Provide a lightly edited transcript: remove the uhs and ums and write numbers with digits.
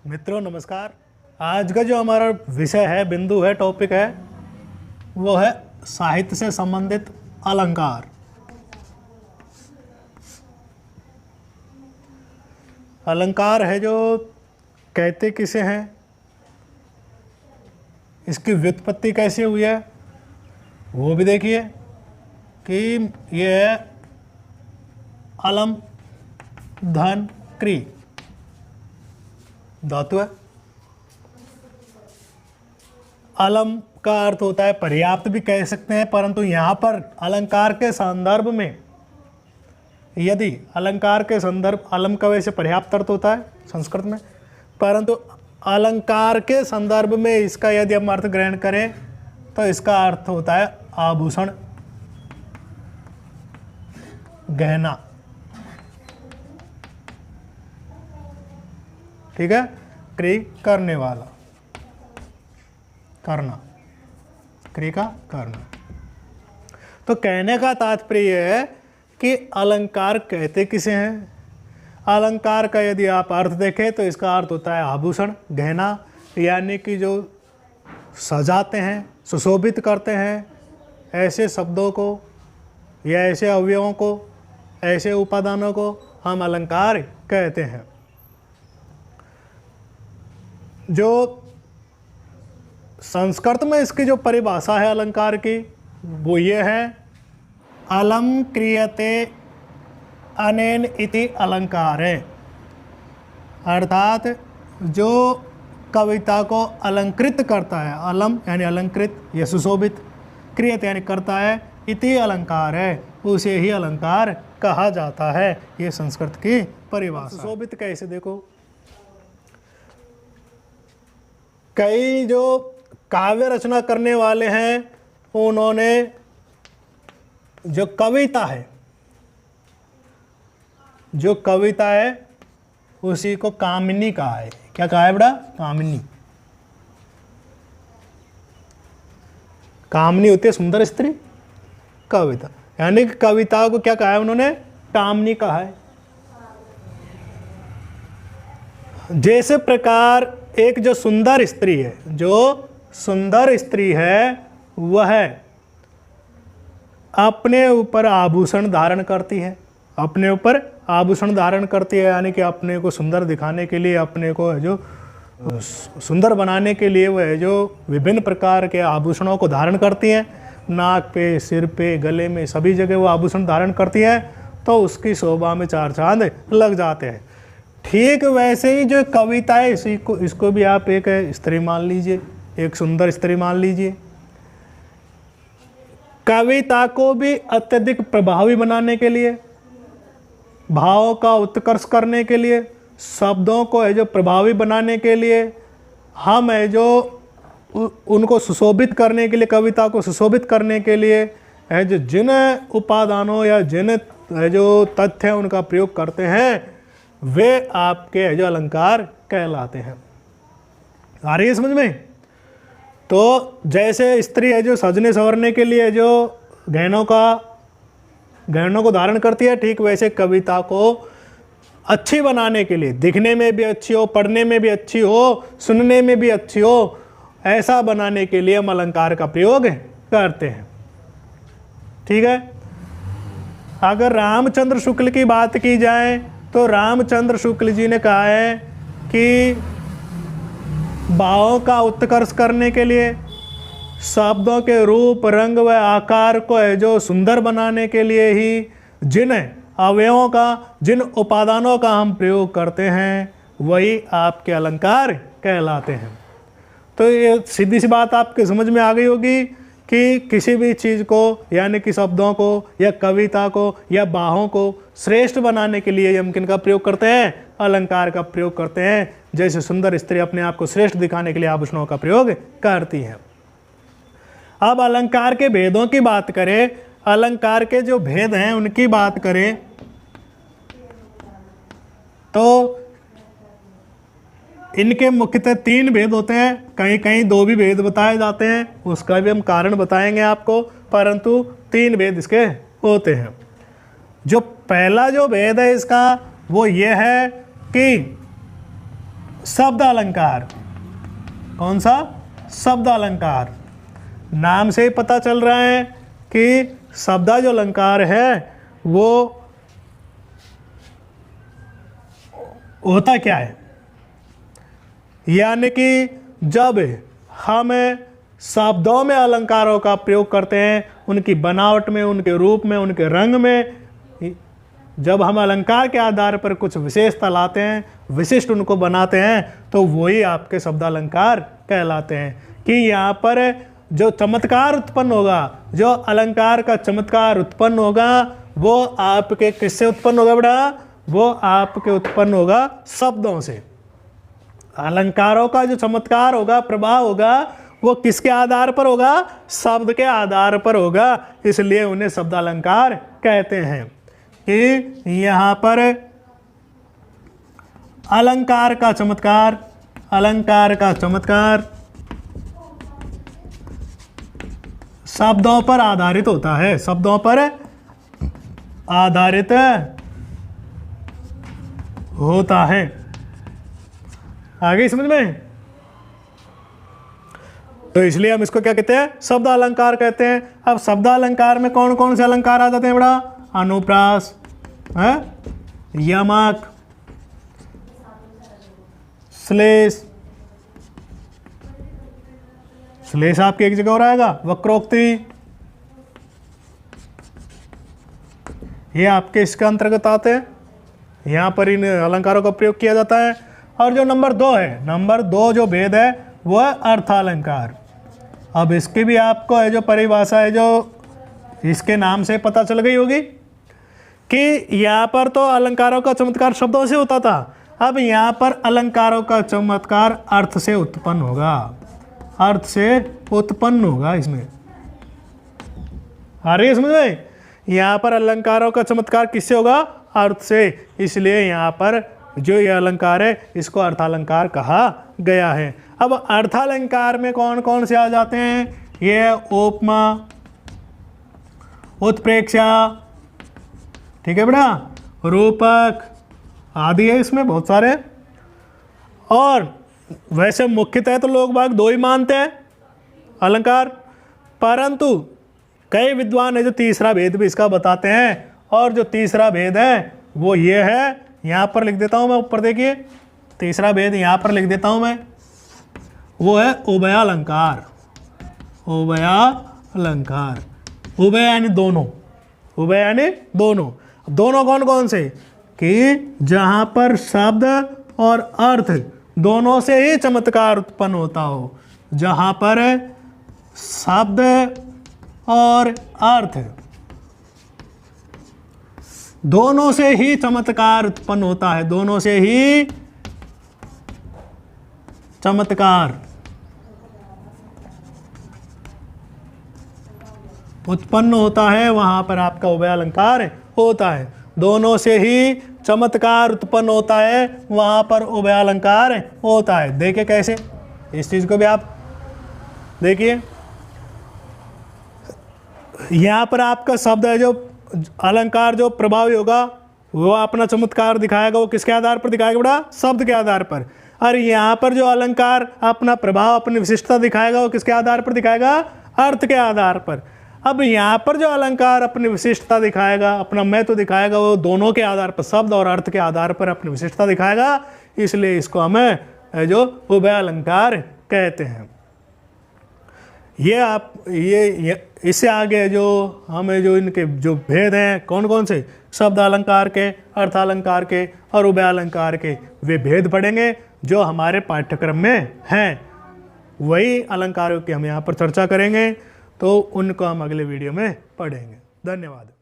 मित्रों नमस्कार। आज का जो हमारा विषय है, बिंदु है, टॉपिक है, वो है साहित्य से संबंधित अलंकार। अलंकार है जो कहते किसे हैं, इसकी व्युत्पत्ति कैसे हुई है वो भी देखिए कि ये है अलम धन क्री धातु है। अलम का अर्थ होता है पर्याप्त भी कह सकते हैं, परंतु यहाँ पर अलंकार के संदर्भ में, यदि अलंकार के संदर्भ, अलम का वैसे पर्याप्त अर्थ होता है संस्कृत में, परंतु अलंकार के संदर्भ में इसका यदि हम अर्थ ग्रहण करें तो इसका अर्थ होता है आभूषण, गहना। ठीक है, क्रिय करने वाला, करना, क्रिय का करना। तो कहने का तात्पर्य है कि अलंकार कहते किसे हैं। अलंकार का यदि आप अर्थ देखें तो इसका अर्थ होता है आभूषण, गहना, यानी कि जो सजाते हैं, सुशोभित करते हैं ऐसे शब्दों को या ऐसे अवयवों को, ऐसे उपादानों को हम अलंकार कहते हैं। जो संस्कृत में इसकी जो परिभाषा है अलंकार की, वो ये है, अलम क्रियते अनेन इति अलंकारे, अर्थात जो कविता को अलंकृत करता है, अलम यानी अलंकृत या सुशोभित, क्रियते यानी करता है, इति अलंकार है, उसे ही अलंकार कहा जाता है। ये संस्कृत की परिभाषा। सुशोभित कैसे देखो, कई जो काव्य रचना करने वाले हैं उन्होंने जो कविता है, जो कविता है उसी को कामिनी कहा है। क्या कहा है बेटा? कामिनी। कामिनी होती है सुंदर स्त्री, कविता यानी कि कविता को क्या कहा है उन्होंने? कामिनी कहा है। जैसे प्रकार एक जो सुंदर स्त्री है, जो सुंदर स्त्री है वह अपने ऊपर आभूषण धारण करती है, अपने ऊपर आभूषण धारण करती है, यानी कि अपने को सुंदर दिखाने के लिए, अपने को जो सुंदर बनाने के लिए वह जो विभिन्न प्रकार के आभूषणों को धारण करती हैं, नाक पे, सिर पे, गले में, सभी जगह वो आभूषण धारण करती है, तो उसकी शोभा में चार चांद लग जाते हैं। ठीक वैसे ही जो कविता है, इसको भी आप एक स्त्री मान लीजिए, एक सुंदर स्त्री मान लीजिए। कविता को भी अत्यधिक प्रभावी बनाने के लिए, भावों का उत्कर्ष करने के लिए, शब्दों को है जो प्रभावी बनाने के लिए, हम है जो उनको सुशोभित करने के लिए, कविता को सुशोभित करने के लिए है जो जिन उपादानों या जिन जो तथ्य हैं उनका प्रयोग करते हैं, वे आपके है जो अलंकार कहलाते हैं। आ रही है समझ में? तो जैसे स्त्री है जो सजने संवरने के लिए जो गहनों को धारण करती है, ठीक वैसे कविता को अच्छी बनाने के लिए, दिखने में भी अच्छी हो, पढ़ने में भी अच्छी हो, सुनने में भी अच्छी हो, ऐसा बनाने के लिए हम अलंकार का प्रयोग करते हैं। ठीक है। अगर रामचंद्र शुक्ल की बात की जाए तो रामचंद्र शुक्ल जी ने कहा है कि भावों का उत्कर्ष करने के लिए, शब्दों के रूप, रंग व आकार को है जो सुंदर बनाने के लिए ही जिन अवयवों का, जिन उपादानों का हम प्रयोग करते हैं, वही आपके अलंकार कहलाते हैं। तो ये सीधी सी बात आपके समझ में आ गई होगी कि किसी भी चीज़ को, यानी कि शब्दों को या कविता को या बाहों को श्रेष्ठ बनाने के लिए हम किन का प्रयोग करते हैं? अलंकार का प्रयोग करते हैं। जैसे सुंदर स्त्री अपने आप को श्रेष्ठ दिखाने के लिए आभूषणों का प्रयोग करती है। अब अलंकार के भेदों की बात करें, अलंकार के जो भेद हैं उनकी बात करें तो इनके मुख्यतः 3 भेद होते हैं, कहीं कहीं 2 भी भेद बताए जाते हैं, उसका भी हम कारण बताएंगे आपको, परंतु 3 भेद इसके होते हैं। जो पहला जो भेद है इसका वो ये है कि शब्द अलंकार। कौन सा? शब्द अलंकार। नाम से ही पता चल रहा है कि शब्द जो अलंकार है वो होता क्या है, यानी कि जब हम शब्दों में अलंकारों का प्रयोग करते हैं, उनकी बनावट में, उनके रूप में, उनके रंग में, जब हम अलंकार के आधार पर कुछ विशेषता लाते हैं, विशिष्ट उनको बनाते हैं, तो वही आपके शब्द अलंकार कहलाते हैं। कि यहाँ पर जो चमत्कार उत्पन्न होगा, जो अलंकार का चमत्कार उत्पन्न होगा, वो आपके किससे उत्पन्न होगा बेटा? वो आपके उत्पन्न होगा शब्दों से। अलंकारों का जो चमत्कार होगा, प्रभाव होगा, वो किसके आधार पर होगा? शब्द के आधार पर होगा। इसलिए उन्हें शब्द अलंकार कहते हैं। कि यहाँ पर अलंकार का चमत्कार, अलंकार का चमत्कार शब्दों पर आधारित होता है, शब्दों पर आधारित होता है। आगे समझ में? तो इसलिए हम इसको क्या कहते हैं? शब्द अलंकार कहते हैं। अब शब्द अलंकार में कौन कौन से अलंकार आ जाते हैं बड़ा? अनुप्रास, यमक, श्लेष, श्लेष आपकी एक जगह और आएगा, वक्रोक्ति, ये आपके इसके अंतर्गत आते हैं। यहाँ पर इन अलंकारों का प्रयोग किया जाता है। और जो नंबर 2 है, नंबर 2 जो भेद है वो है अर्थालंकार। अब इसकी भी आपको है जो परिभाषा है, जो इसके नाम से पता चल गई होगी कि यहाँ पर तो अलंकारों का चमत्कार शब्दों से होता था, अब यहाँ पर अलंकारों का चमत्कार अर्थ से उत्पन्न होगा, अर्थ से उत्पन्न होगा। इसमें आ रही है समझ में? यहाँ पर अलंकारों का चमत्कार किससे होगा? अर्थ से। इसलिए यहाँ पर जो ये अलंकार है इसको अर्थालंकार कहा गया है। अब अर्थालंकार में कौन कौन से आ जाते हैं? ये उपमा, उत्प्रेक्षा, ठीक है बेटा, रूपक आदि है, इसमें बहुत सारे। और वैसे मुख्यतः तो लोग बाग 2 ही मानते हैं अलंकार, परंतु कई विद्वान है जो तीसरा भेद भी इसका बताते हैं। और जो तीसरा भेद है वो ये है, यहाँ पर लिख देता हूँ मैं, ऊपर देखिए, तीसरा भेद यहाँ पर लिख देता हूँ मैं, वो है उभयालंकार। उभयालंकार, उभय यानी दोनों, उभय यानी दोनों। दोनों कौन कौन से? कि जहाँ पर शब्द और अर्थ दोनों से ही चमत्कार उत्पन्न होता हो, जहाँ पर शब्द और अर्थ दोनों से ही चमत्कार उत्पन्न होता है, दोनों से ही चमत्कार उत्पन्न होता है, वहां पर आपका उभयालंकार होता है। दोनों से ही चमत्कार उत्पन्न होता है, वहां पर उभयालंकार होता है। देखिए कैसे, इस चीज को भी आप देखिए, यहां पर आपका शब्द है जो अलंकार जो प्रभावी होगा वो अपना चमत्कार दिखाएगा, वो किसके आधार पर दिखाएगा बेटा? शब्द के आधार पर। और यहाँ पर जो अलंकार अपना प्रभाव, अपनी विशिष्टता दिखाएगा, वो किसके आधार पर दिखाएगा? अर्थ के आधार पर। अब यहाँ पर जो अलंकार अपनी विशिष्टता दिखाएगा, अपना महत्व दिखाएगा, वो दोनों के आधार पर, शब्द और अर्थ के आधार पर अपनी विशिष्टता दिखाएगा। इसलिए इसको हमें जो उभय अलंकार कहते हैं। ये आप ये इससे आगे जो हमें जो इनके जो भेद हैं कौन कौन से, शब्द अलंकार के, अर्थ अलंकार के और उभय अलंकार के, वे भेद पढ़ेंगे जो हमारे पाठ्यक्रम में हैं। वही अलंकारों की हम यहाँ पर चर्चा करेंगे, तो उनको हम अगले वीडियो में पढ़ेंगे। धन्यवाद।